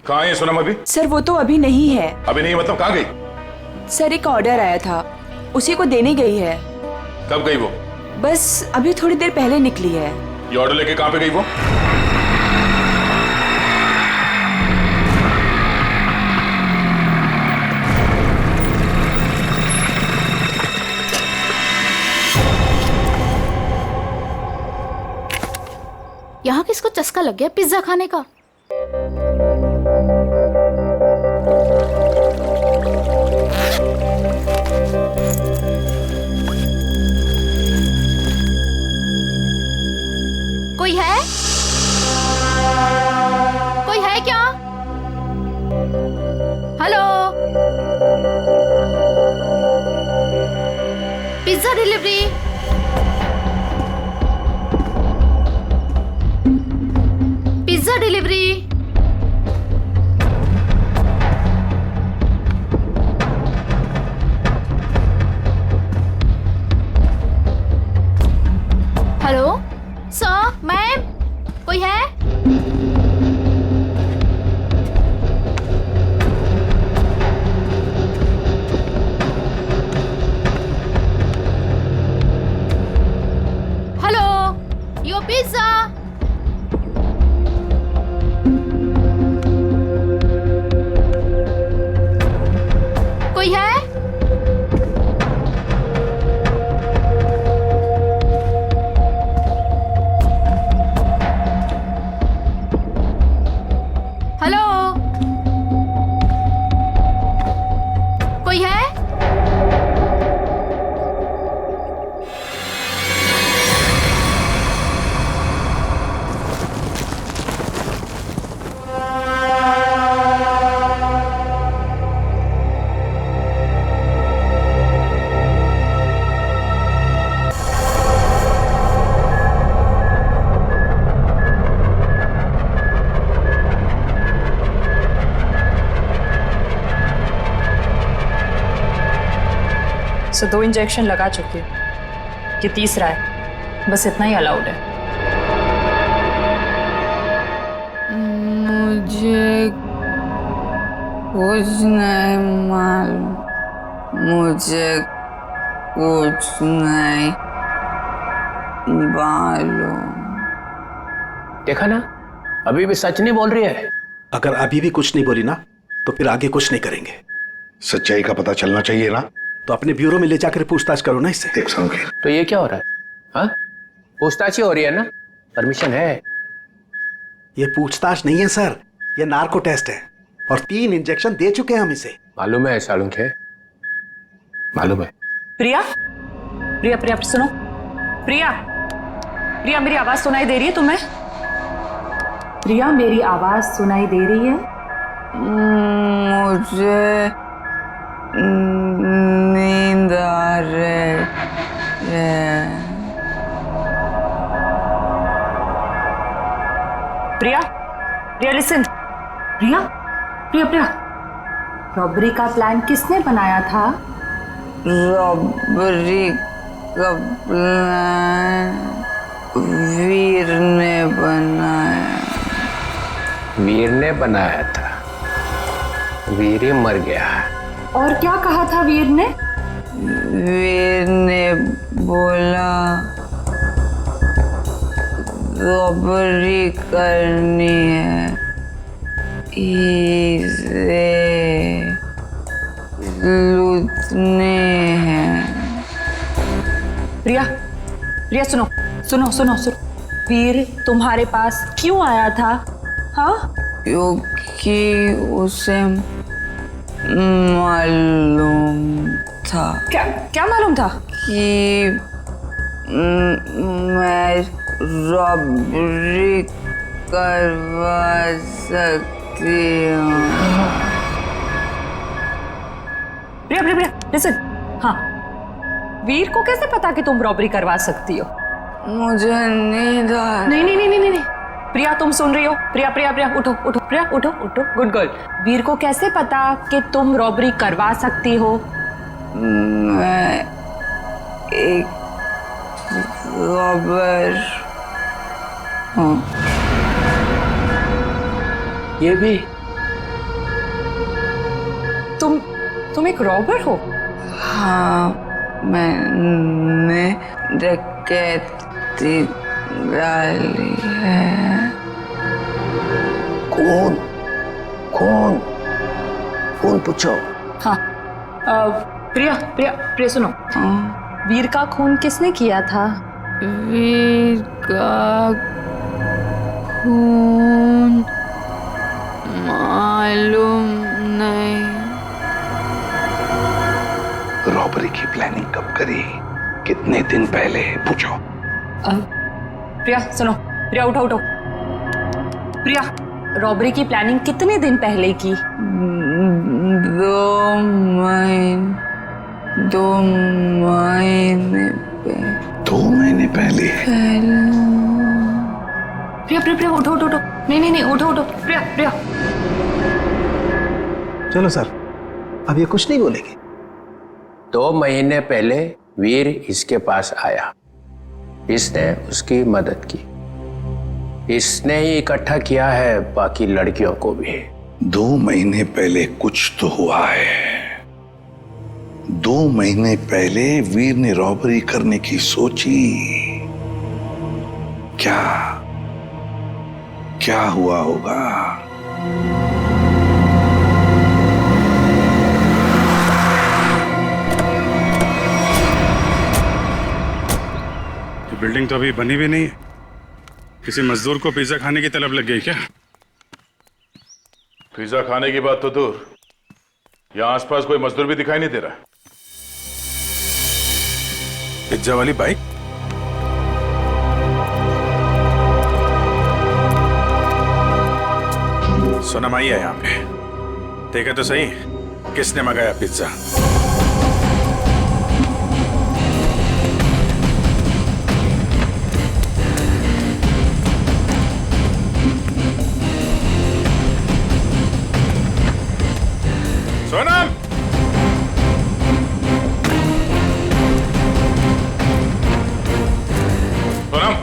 कहाँ है सोनम अभी? सर वो तो अभी नहीं है। अभी नहीं मतलब कहाँ गई? सर एक ऑर्डर आया था, उसी को देने गई है। कब गई वो? बस अभी थोड़ी देर पहले निकली है। ये ऑर्डर लेके कहाँ पे गई वो? यहाँ किसको चस्का लग गया पिज्जा खाने का? कोई है? कोई है क्या? Hello, pizza delivery. Pizza delivery. Hello sir, ma'am, कोई है? हेलो, यो पिज्जा। कोई है? हेलो, कोई है? सो 2 इंजेक्शन लगा चुकी हूँ, ये तीसरा है, बस इतना ही अलाउड है। मुझे कुछ नहीं मालूम, मुझे कुछ नहीं मालूम। देखा ना, अभी भी सच नहीं बोल रही है। अगर अभी भी कुछ नहीं बोली ना तो फिर आगे कुछ नहीं करेंगे। सच्चाई का पता चलना चाहिए ना। तो अपने ब्यूरो में ले जाकर पूछताछ करो ना इससे। देख सनू, तो ये क्या हो रहा है? हाँ, पूछताछ ही हो रही है ना, परमिशन है। ये पूछताछ नहीं है सर, ये नार्को टेस्ट है और 3 इंजेक्शन दे चुके हैं हम इसे। मालूम है सालुंखे, मालूम है। प्रिया, प्रिया, प्रिया सुनो, प्रिया, प्रिया मेरी आवाज सुनाई दे रही है तुम्हें? प्रिया मेरी आवाज सुनाई दे रही है? मुझे नींद आ रही है। प्रिया, प्रिया लिसन, प्रिया, प्रिया, प्रिया, रॉबरी का प्लान किसने बनाया था? रॉबरी का प्लान वीर ने बनाया। वीर ने बनाया था, वीर ही मर गया। और क्या कहा था वीर ने? वीर ने बोला रॉबरी करनी है, इसे लूटने हैं। प्रिया, प्रिया सुनो, सुनो, सुनो, सुनो, वीर तुम्हारे पास क्यों आया था? हाँ, क्योंकि उसे मालूम था। क्या क्या मालूम था? कि मैं रॉबरी करवा सकती हूँ। प्रिया, प्रिया, प्रिया लिसन, हाँ, वीर को कैसे पता कि तुम रॉबरी करवा सकती हो? मुझे नींद आ नहीं, नहीं, नहीं, नहीं, नहीं, प्रिया तुम सुन रही हो? प्रिया, प्रिया, प्रिया उठो, उठो, प्रिया उठो, उठो, गुड गर्ल। वीर को कैसे पता कि तुम रॉबरी करवा सकती हो? मैं एक रॉबर हूँ। ये भी तुम एक रॉबर हो? हाँ, मैंने डकैती डाली है। कौन कौन कौन पूछो? हाँ प्रिया प्रिया प्रिया सुनो, वीर का खून किसने किया था? वीर का खून मालूम नहीं। रॉबरी की प्लानिंग कब करी, कितने दिन पहले, पूछो। प्रिया सुनो, प्रिया उठो उठो। प्रिया, रॉबरी की प्लानिंग कितने दिन पहले की? 2 महीने 2 महीने पहले? प्रिया प्रिया प्रिया उठो उठो उठो। नहीं उठो उठो प्रिया प्रिया। चलो सर, अब ये कुछ नहीं बोलेगी। 2 महीने पहले वीर इसके पास आया, इसने उसकी मदद की, इसने ही इकट्ठा किया है बाकी लड़कियों को भी। 2 महीने पहले कुछ तो हुआ है। 2 महीने पहले वीर ने रॉबरी करने की सोची। क्या हुआ होगा? बिल्डिंग तो अभी बनी भी नहीं है। किसी मजदूर को पिज्जा खाने की तलब लग गई क्या? पिज्जा खाने की बात तो दूर, यहां आसपास कोई मजदूर भी दिखाई नहीं दे रहा। पिज्जा वाली बाइक? सोनम आई है यहाँ पे, देखा तो सही किसने मंगाया pizza. Sonam, Sonam,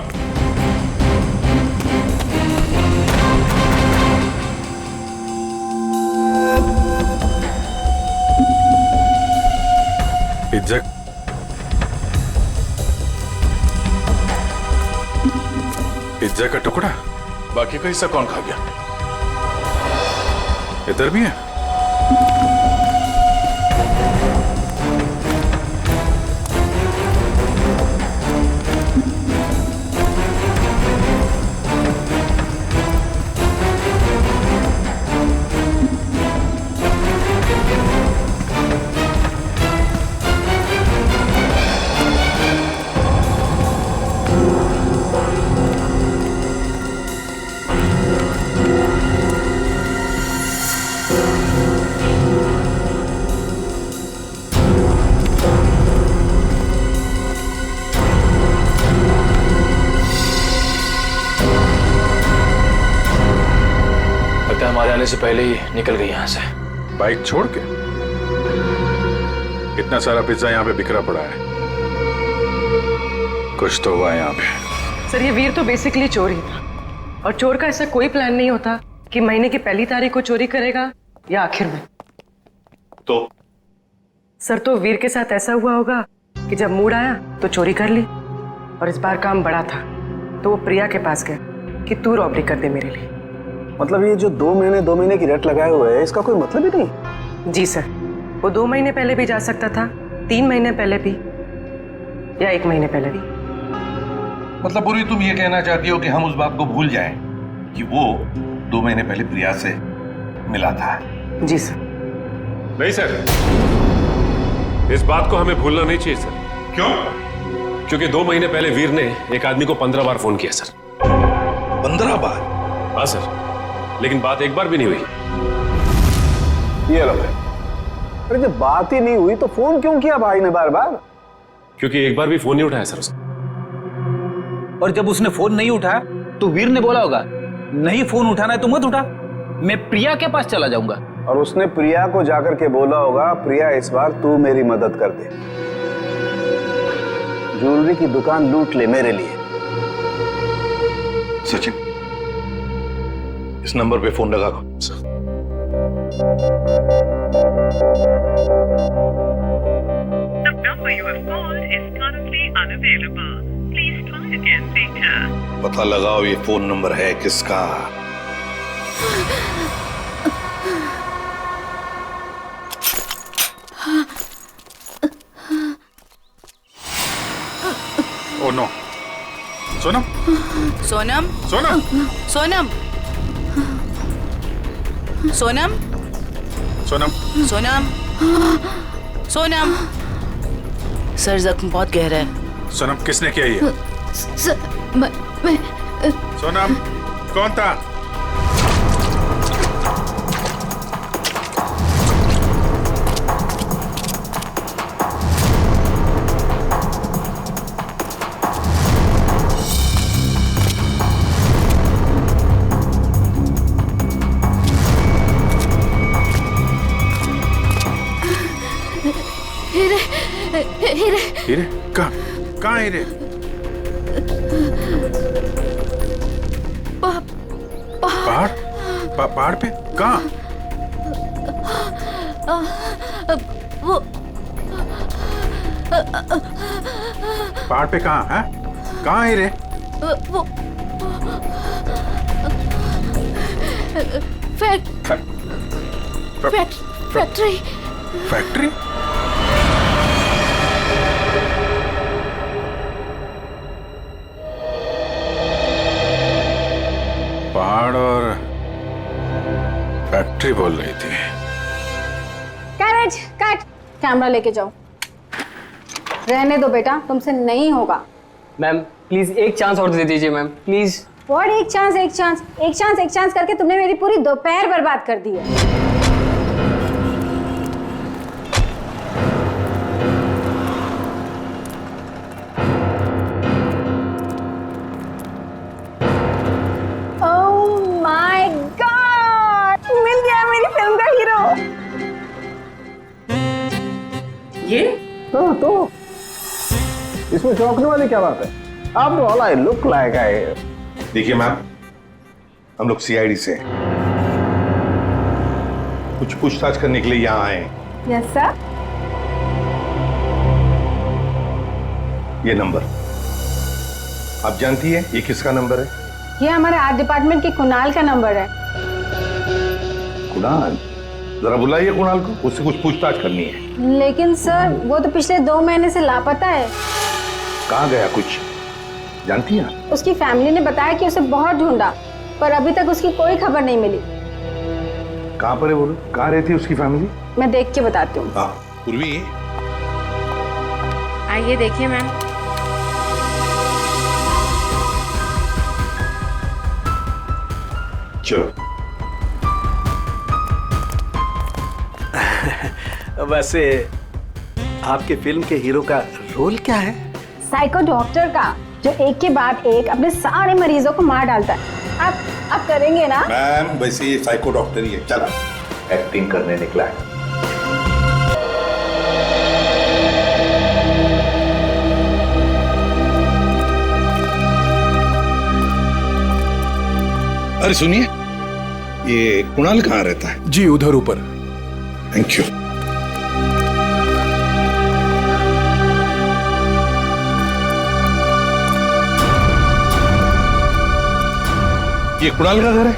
pizza pizza का टुकड़ा? बाकी का हिस्सा कौन खा गया? इधर भी है? हमारे आने से पहले ही निकल गई यहाँ से। बाइक छोड़ के? इतना सारा पिज्जा यहाँ पे बिखरा पड़ा है, कुछ तो हुआ है यहाँ पे। सर, ये वीर तो बेसिकली चोर ही था, और चोर का ऐसा कोई प्लान नहीं होता कि महीने की पहली तारीख को चोरी करेगा या आखिर में। तो सर, तो वीर के साथ ऐसा हुआ होगा कि जब मूड आया तो चोरी कर ली, और इस बार काम बड़ा था तो वो प्रिया के पास गया कि तू रॉबरी कर दे मेरे लिए। मतलब ये जो 2 महीने की रेट लगाए हुए है, इसका कोई मतलब ही नहीं? जी सर, वो 2 महीने पहले भी जा सकता था, 3 महीने पहले भी, या 1 महीने पहले भी। मतलब पूरी तुम ये कहना चाहती हो कि हम उस बात को भूल जाएं कि वो 2 महीने पहले प्रिया से मिला था? जी सर। नहीं सर, इस बात को हमें भूलना नहीं चाहिए सर। क्यों? क्योंकि 2 महीने पहले वीर ने एक आदमी को 15 बार फोन किया सर। 15 बार? हाँ सर, लेकिन बात एक बार भी नहीं हुई। ये लो। अरे जब बात ही नहीं हुई तो फोन क्यों किया भाई ने बार बार? क्योंकि एक बार भी फोन नहीं उठाया सर उसने। और जब उसने फोन नहीं उठाया तो वीर ने बोला होगा, नहीं फोन उठाना है तो मत उठा, मैं प्रिया के पास चला जाऊंगा। और उसने प्रिया को जाकर के बोला होगा, प्रिया इस बार तू मेरी मदद कर दे, ज्वेलरी की दुकान लूट ले मेरे लिए। सचिन, इस नंबर पे फोन लगा। पता लगाओ ये फोन नंबर है किसका। Oh no. Sonam Sonam Sonam Sonam Sonam Sonam Sonam Sonam. Sir जख्म बहुत गहरा है। सोनम किसने किया ये? सोनम कौन था? हीरे कहाँ हीरे? पहाड़ पहाड़ पे कहाँ? वो पहाड़ पे कहाँ है? कहाँ हीरे? वो फैक्ट्री। फैक्ट्री? पहाड़ और फैक्ट्री बोल रही थी। कैरेज कट, कैमरा लेके जाओ। रहने दो बेटा, तुमसे नहीं होगा। मैम प्लीज एक चांस और दे दीजिए मैम, प्लीज। व्हाट एक चांस एक चांस एक चांस एक चांस करके तुमने मेरी पूरी दोपहर बर्बाद कर दी है। ये तो इसमें चौंकने वाली क्या बात है? आप all I look like I. देखिए मैम, हम लोग सीआईडी से हैं। कुछ पूछताछ करने के लिए यहाँ आए हैं। Yes sir. ये नंबर आप जानती है ये किसका नंबर है? ये हमारे आर्ट डिपार्टमेंट के कुणाल का नंबर है। कुणाल? जरा बुलाइए कुणाल को, उससे कुछ पूछताछ करनी है। लेकिन सर वो तो पिछले 2 महीने से लापता है। कहाँ गया कुछ जानती हैं? उसकी फैमिली ने बताया कि उसे बहुत ढूंढा, पर अभी तक उसकी कोई खबर नहीं मिली। कहाँ पर है बोलो? कहाँ रहती है उसकी फैमिली? मैं देख के बताती हूँ। हाँ पूर्वी, आइए देखिए मैम। चलो। वैसे आपके फिल्म के हीरो का रोल क्या है? साइको डॉक्टर का, जो एक के बाद एक अपने सारे मरीजों को मार डालता है। आप करेंगे ना? मैम वैसे ये साइको डॉक्टर ही है। चलो एक्टिंग करने निकला है। अरे सुनिए, ये कुणाल कहाँ रहता है? जी उधर ऊपर। Thank you. ये कुणाल का घर है?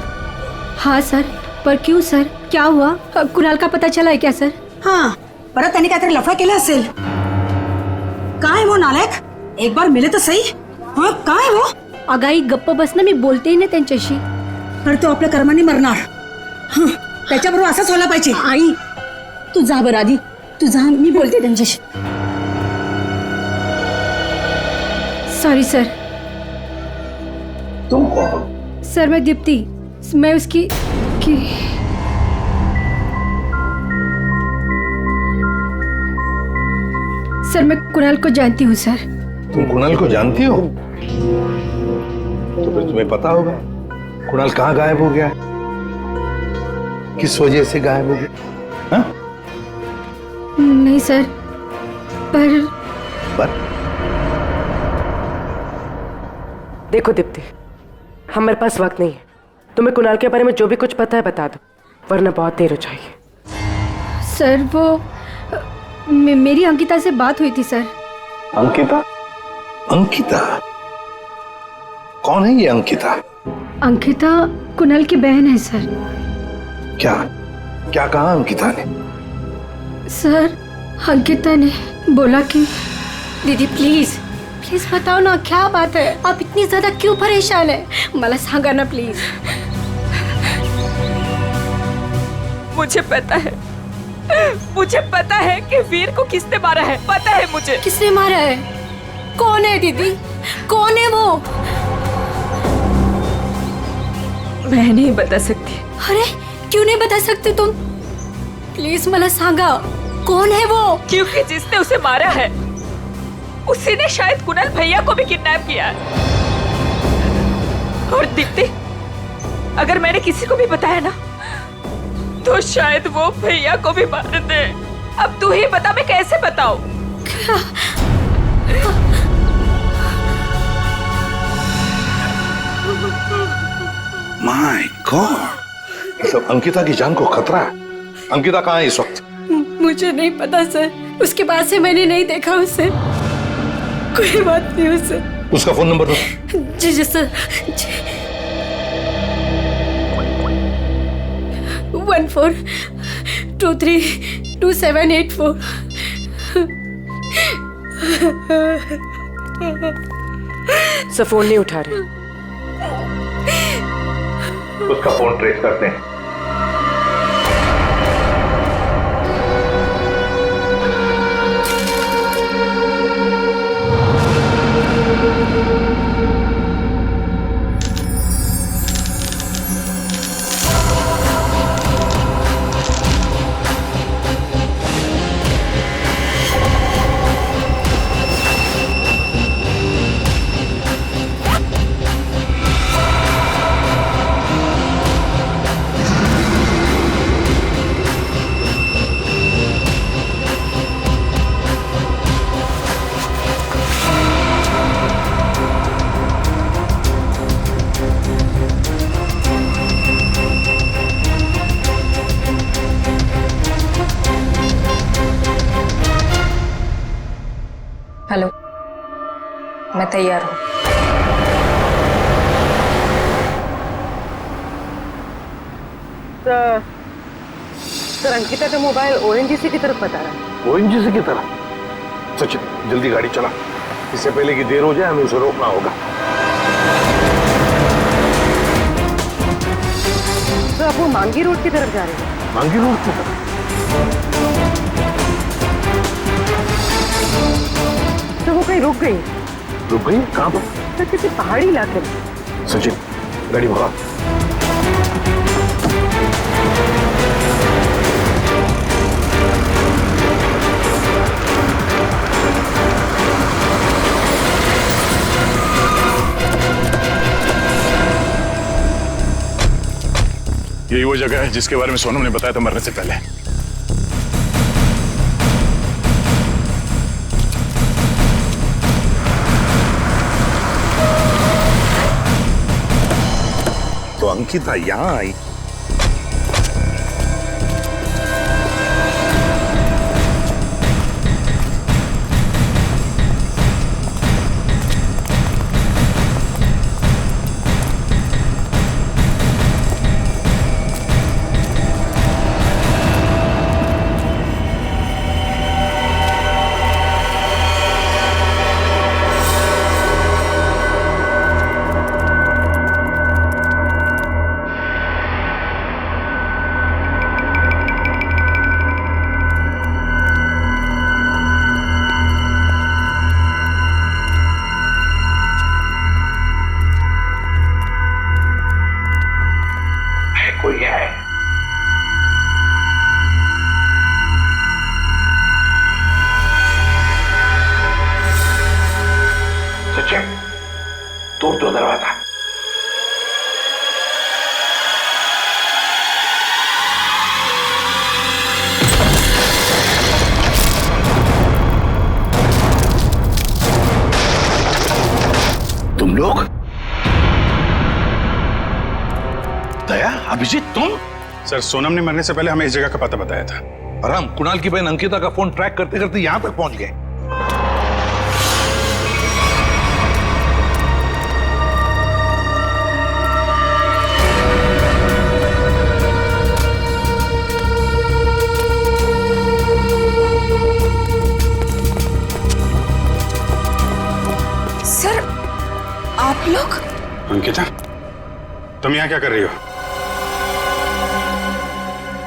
हाँ सर, पर क्यों सर, क्या हुआ? कुणाल का पता चला है क्या सर? हाँ, परत त्यांनी काहीतरी लफडा केला असेल। कहाँ है वो नालायक? एक बार मिले तो सही। हाँ कहाँ है वो? अगाई गप्प बस ना, मी बोलते ना त्यांच्याशी। तर तो आपल्या कर्माने मरणार। हं, त्याच्याबरोबर असंच व्हायला पाहिजे। आई तू जा बरं आधी, तू जा, मी बोलते त्यांच्याशी। Sorry sir. तुम कौन? सर मैं दीप्ति, मैं उसकी सर मैं कुणाल को जानती हूँ सर। तुम कुणाल को जानती हो? तो फिर तुम्हें पता होगा कुणाल कहाँ गायब हो गया है, किस वजह से गायब हो गया? हाँ? नहीं सर, पर देखो दीप्ति, हमारे पास वक्त नहीं है। तुम्हें कुणाल के बारे में जो भी कुछ पता है बता दो, वरना बहुत देर हो जाएगी। सर मेरी अंकिता से बात हुई थी सर। अंकिता? अंकिता कौन है ये अंकिता? अंकिता कुणाल की बहन है सर। क्या क्या कहा अंकिता ने? सर अंकिता ने बोला कि दीदी प्लीज प्लीज बताओ ना क्या बात है, आप इतनी ज्यादा क्यों परेशान है, मला सांगा ना प्लीज। मुझे पता है कि वीर को किसने मारा है, पता है मुझे। किसने मारा है? कौन है दीदी, कौन है वो? मैं नहीं बता सकती। अरे क्यों नहीं बता सकते तुम? प्लीज मला सांगा कौन है वो? क्योंकि जिसने उसे मारा है उसी ने शायद कुणाल भैया को भी किडनैप किया है। और दीप्ति, अगर मैंने किसी को भी बताया ना तो शायद वो भैया को भी मार दे। अब तू ही बता, मैं कैसे बताऊं? माय गॉड, मतलब अंकिता की जान को खतरा है। अंकिता कहाँ है इस वक्त? मुझे नहीं पता सर, उसके बाद से मैंने नहीं देखा उसे, कोई बात नहीं उसे। उसका फोन नंबर दो। जी जी सर। 14232784। सर फोन नहीं उठा रहे। उसका फोन ट्रेस करते हैं। हेलो, मैं तैयार हूँ। सर अंकिता का मोबाइल ओएनजीसी की तरफ बता रहा है। ओएनजीसी की तरफ? सचिन जल्दी गाड़ी चला, इससे पहले कि देर हो जाए हमें उसे रोकना होगा। तो आप वो मांगी रोड की तरफ जा रहे हैं? मांगी रोड की तरफ? तो वो कहीं रुक गई? रुक गई? कहाँ पर? सर किसी पहाड़ी इलाके में। सचिन गाड़ी भगा। यही वो जगह है जिसके बारे में सोनम ने बताया था मरने से पहले। तो अंकिता यहाँ आई। कोई है? सचिन तोड़ दो दरवाजा। तुम लोग? दया, अभिजीत, तुम? सर सोनम ने मरने से पहले हमें इस जगह का पता बताया था। और हम कुणाल की बहन अंकिता का फोन ट्रैक करते करते यहां तक पहुंच गए। सर, आप लोग? अंकिता, तुम यहाँ क्या कर रही हो?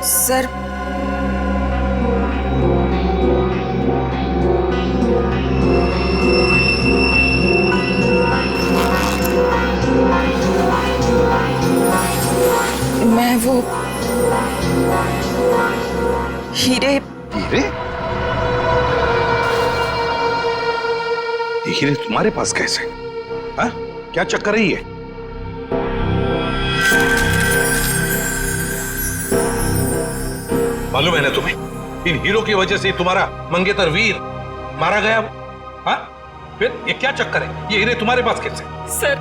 सर, मैं वो हीरे। हीरे? ये हीरे तुम्हारे पास कैसे? हाँ? क्या चक्कर है ये? मालूम है ना तुम्हें, इन हीरो की वजह से तुम्हारा मंगेतर वीर मारा गया। हाँ? फिर ये क्या चक्कर है? ये हीरे तुम्हारे पास कैसे? सर,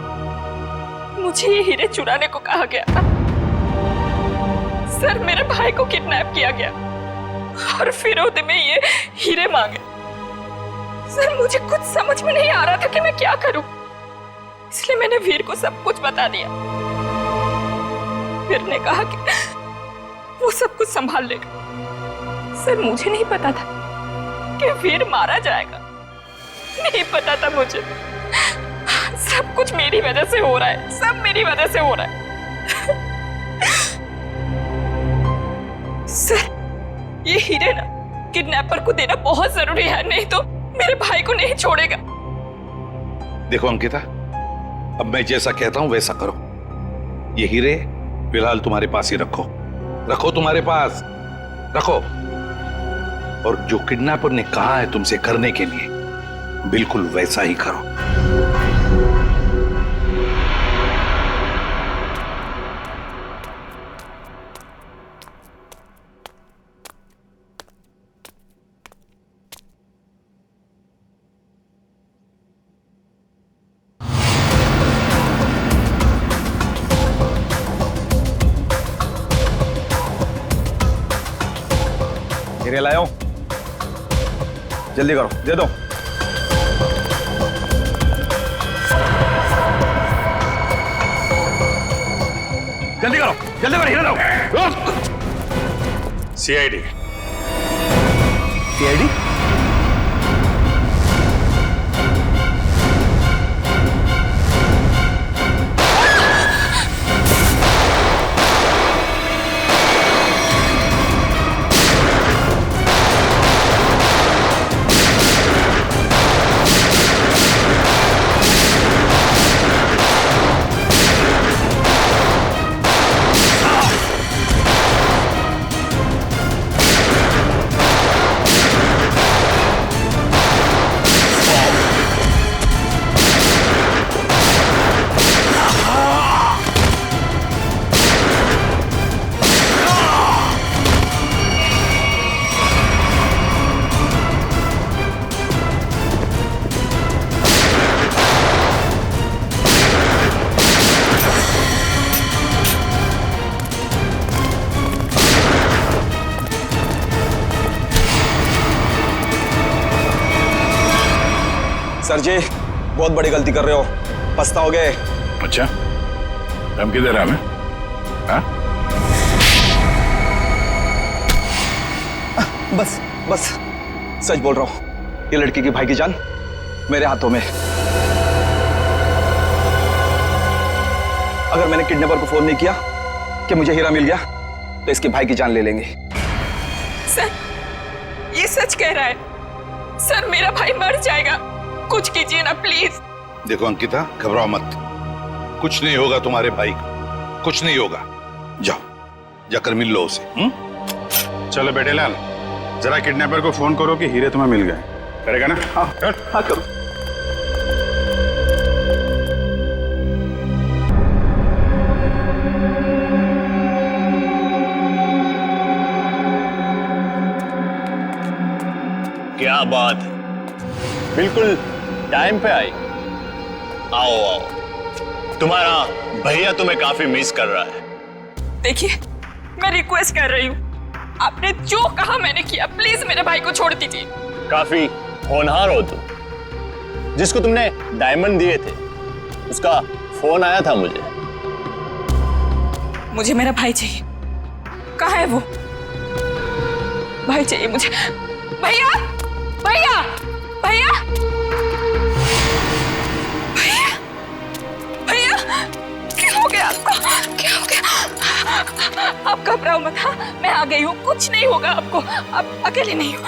मुझे ये हीरे चुराने को कहा गया था। सर, मेरे भाई को किडनैप किया गया और फिरौती में ये हीरे मांगे। सर, मुझे कुछ समझ में नहीं आ रहा था कि मैं क्या करूं, इसलिए मैंने वीर को सब कुछ बता दिया। वीर ने कहा कि वो सब कुछ संभाल लेगा। सर, मुझे नहीं पता था कि वीर मारा जाएगा, नहीं पता था मुझे। सब कुछ मेरी वजह से हो रहा है, सब मेरी वजह से हो रहा है। सर, ये हीरे ना किडनैपर को देना बहुत जरूरी है, नहीं तो मेरे भाई को नहीं छोड़ेगा। देखो अंकिता, अब मैं जैसा कहता हूं वैसा करो। ये हीरे फिलहाल तुम्हारे पास ही रखो, रखो तुम्हारे पास रखो। और जो किडनैपर ने कहा है तुमसे करने के लिए, बिल्कुल वैसा ही करो। हीरे लाओ, जल्दी करो, दे दो। जल्दी करो, जल्दी करो, हीरे लाओ। सीआईडी। सीआईडी? सर जी, बहुत बड़ी गलती कर रहे हो, पछताओगे। अच्छा, धमकी दे रहा हमें? हाँ? बस बस सच बोल रहा हूं, ये लड़की की भाई की जान मेरे हाथों में। अगर मैंने किडनैपर को फोन नहीं किया कि मुझे हीरा मिल गया, तो इसके भाई की जान ले लेंगे। सर, ये सच कह रहा है। सर, मेरा भाई मर जाएगा, कुछ कीजिए ना प्लीज। देखो अंकिता, घबराओ मत, कुछ नहीं होगा तुम्हारे भाई को, कुछ नहीं होगा। जाओ, जाकर मिल लो उसे। चलो बेटे लाल, जरा किडनैपर को फोन करो कि हीरे तुम्हें मिल गए। करेगा ना? हाँ हाँ करो। क्या बात है, बिल्कुल टाइम पे आई। आओ आओ, तुम्हारा भैया तुम्हें काफी मिस कर रहा है। देखिए, मैं रिक्वेस्ट कर रही हूँ, आपने जो कहा मैंने किया। प्लीज मेरे भाई को छोड़ दीजिए। काफी होनहार हो तुम। जिसको तुमने डायमंड दिए थे उसका फोन आया था मुझे। मुझे मेरा भाई चाहिए। कहाँ है वो? भाई चाहिए मुझे। भैया भैया भैया भैया भैया, क्या हो गया आपको? क्या हो गया? आप घबराओ मत। हाँ, मैं आ गई हूँ, कुछ नहीं होगा आपको। आप अकेले नहीं हो।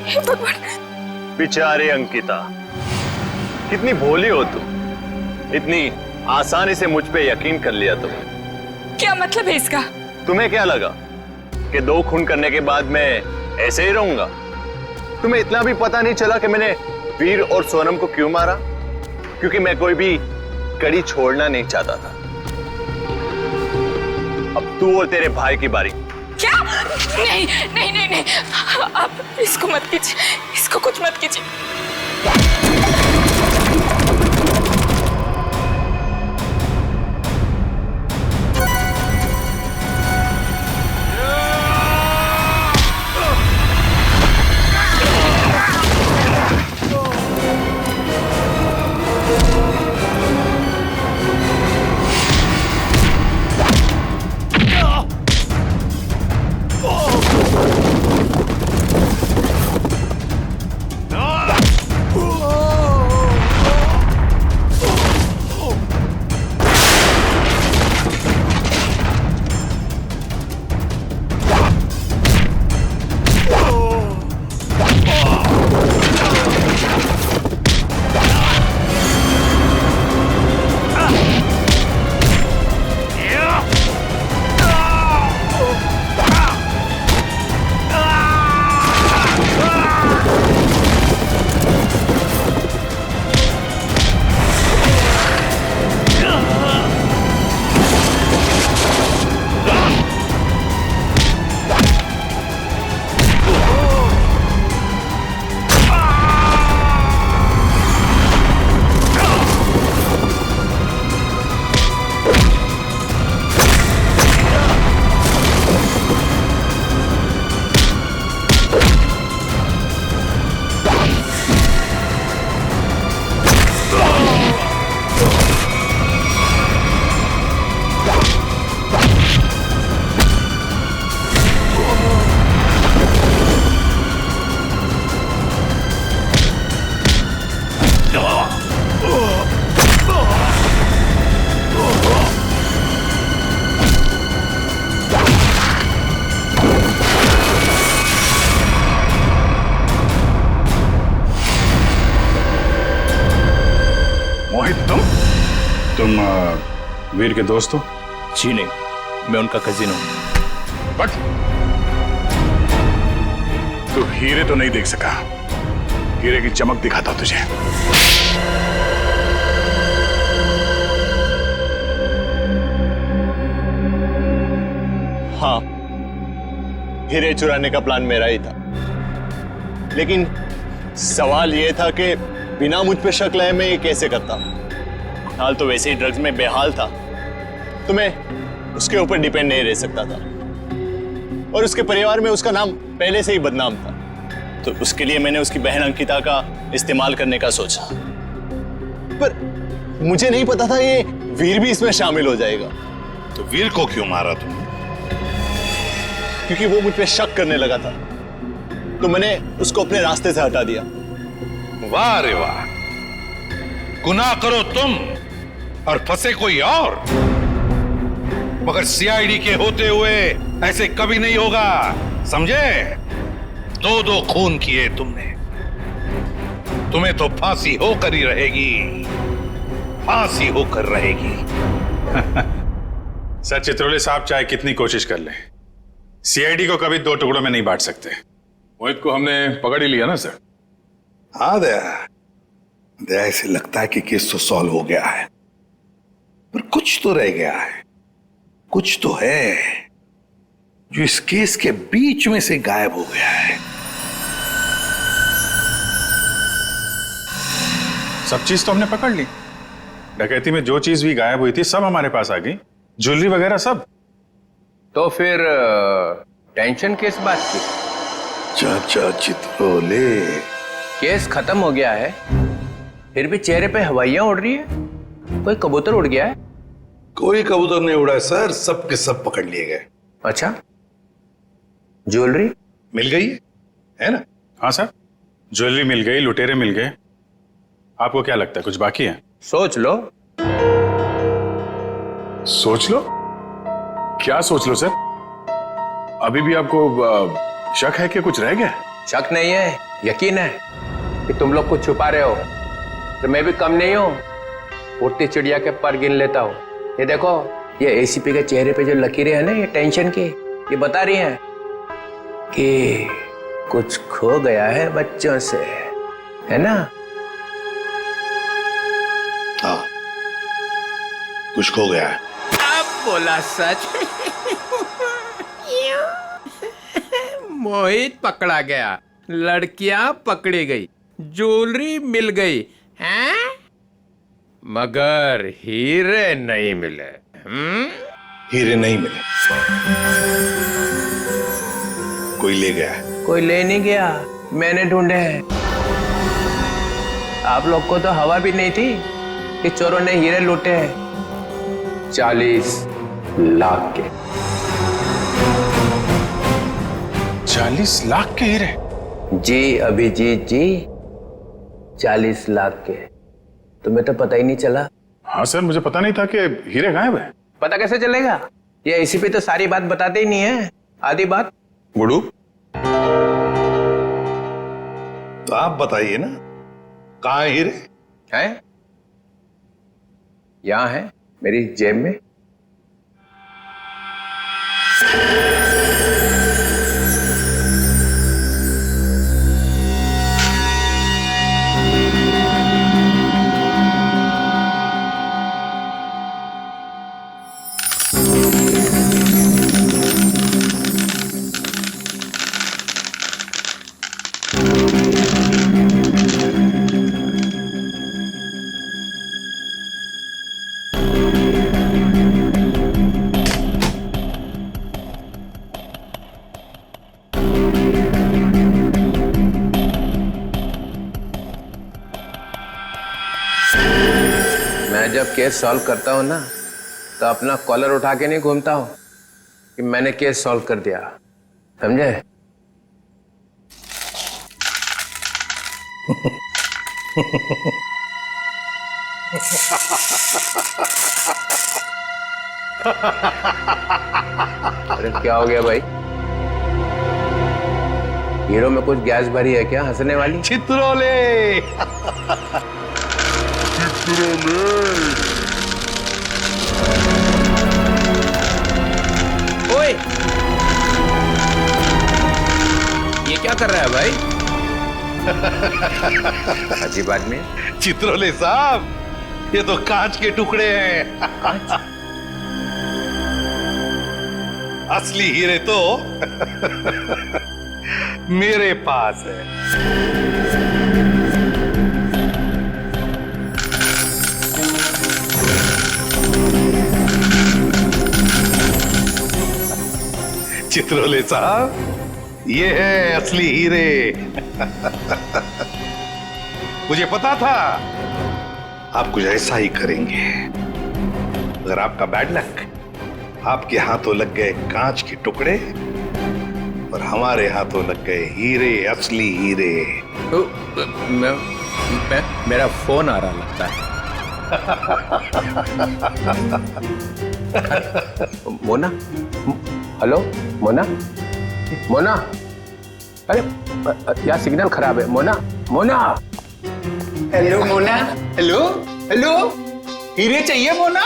हे भगवान। बेचारे अंकिता, कितनी भोली हो तुम। इतनी आसानी से मुझ पे यकीन कर लिया तुमने। क्या मतलब है इसका? तुम्हें क्या लगा कि 2 खून करने के बाद मैं ऐसे ही रहूंगा? तुम्हें इतना भी पता नहीं चला कि मैंने वीर और सोनम को क्यों मारा? क्योंकि मैं कोई भी कड़ी छोड़ना नहीं चाहता था। अब तू और तेरे भाई की बारी। क्या? नहीं नहीं नहीं नहीं, आप इसको मत कीजिए, इसको कुछ मत कीजिए। तुम वीर के दोस्त हो? जी नहीं, मैं उनका कजिन हूं। बट तू हीरे तो नहीं देख सका। हीरे की चमक दिखाता तुझे। हाँ, हीरे चुराने का प्लान मेरा ही था, लेकिन सवाल यह था कि बिना मुझ पे शक लाए मैं ये कैसे करता। हाल तो वैसे ही ड्रग्स में बेहाल था, तो मैं उसके ऊपर डिपेंड नहीं रह सकता था, और उसके परिवार में उसका नाम पहले से ही बदनाम था, तो उसके लिए मैंने उसकी बहन अंकिता का इस्तेमाल करने का सोचा। पर मुझे नहीं पता था ये वीर भी इसमें शामिल हो जाएगा। तो वीर को क्यों मारा तुमने? क्योंकि वो मुझ पे शक करने लगा था, तो मैंने उसको अपने रास्ते से हटा दिया। वाह रे वाह, गुनाह करो तुम और फंसे कोई और, मगर सीआईडी के होते हुए ऐसे कभी नहीं होगा, समझे? 2 खून किए तुमने, तुम्हें तो फांसी होकर ही रहेगी, फांसी होकर रहेगी। सर चित्रोले साहब चाहे कितनी कोशिश कर ले, सीआईडी को कभी 2 टुकड़ों में नहीं बांट सकते। मोहित को हमने पकड़ ही लिया ना सर। हाँ दया ऐसे लगता है कि केस तो सॉल्व हो गया है, पर कुछ तो रह गया है, कुछ तो है जो इस केस के बीच में से गायब हो गया है। सब चीज तो हमने पकड़ ली। डकैती में जो चीज भी गायब हुई थी सब हमारे पास आ गई, ज्वेलरी वगैरह सब। तो फिर टेंशन किस बात की? चाचा चित्रोले, केस खत्म हो गया है, फिर भी चेहरे पे हवाइयां उड़ रही है। कोई कबूतर उड़ गया है? कोई कबूतर नहीं उड़ा है सर, सब के सब पकड़ लिए गए। अच्छा, ज्वेलरी मिल गई है ना? हाँ सर, ज्वेलरी मिल गई, लुटेरे मिल गए। आपको क्या लगता है कुछ बाकी है? सोच लो। सोच लो? क्या सोच लो सर? अभी भी आपको शक है कि कुछ रह गया? शक नहीं है, यकीन है कि तुम लोग कुछ छुपा रहे हो। तो मैं भी कम नहीं हूं, उड़ती चिड़िया के पर गिन लेता हूं। ये देखो, ये एसीपी के चेहरे पे जो लकीरें हैं ना, ये टेंशन की, ये बता रही हैं कि कुछ खो गया है बच्चों से, है ना? हाँ, कुछ खो गया है। अब बोला सच। मोहित पकड़ा गया, लड़कियां पकड़ी गई, ज्वेलरी मिल गई, हैं? मगर हीरे नहीं मिले। हीरे नहीं मिले, कोई ले गया है। कोई ले नहीं गया, मैंने ढूंढे हैं। आप लोग को तो हवा भी नहीं थी कि चोरों ने हीरे लूटे हैं। 40 लाख के। 40 लाख के हीरे? जी अभिजीत जी, 40 लाख के। तुम्हें तो पता ही नहीं चला। हाँ सर, मुझे पता नहीं था कि हीरे गायब है। पता कैसे चलेगा? ये एसीपी तो सारी बात बताते ही नहीं है, आधी बात। गुडू, तो आप बताइए ना, कहाँ है हीरे? हैं? यहां है, मेरी जेब में। मैं जब केस सॉल्व करता हूं ना, तो अपना कॉलर उठा के नहीं घूमता हूं कि मैंने केस सॉल्व कर दिया, समझे? अरे क्या हो गया भाई? हीरो में कुछ गैस भरी है क्या हंसने वाली? चित्रोले। ओए, ये क्या कर रहा है भाई? अजीब आदमी। चित्रोले साहब, ये तो कांच के टुकड़े हैं। असली हीरे तो मेरे पास है। चित्रोले साहब, ये है असली हीरे। मुझे पता था आप कुछ ऐसा ही करेंगे। अगर आपका बैड लक, आपके हाथों लग गए कांच के टुकड़े और हमारे हाथों लग गए हीरे, असली हीरे। मेरा फोन आ रहा लगता है। मोना, हेलो मोना, मोना, अरे यार सिग्नल खराब है। Mona, Mona. Hello Mona, hello hello, हीरे चाहिए मोना?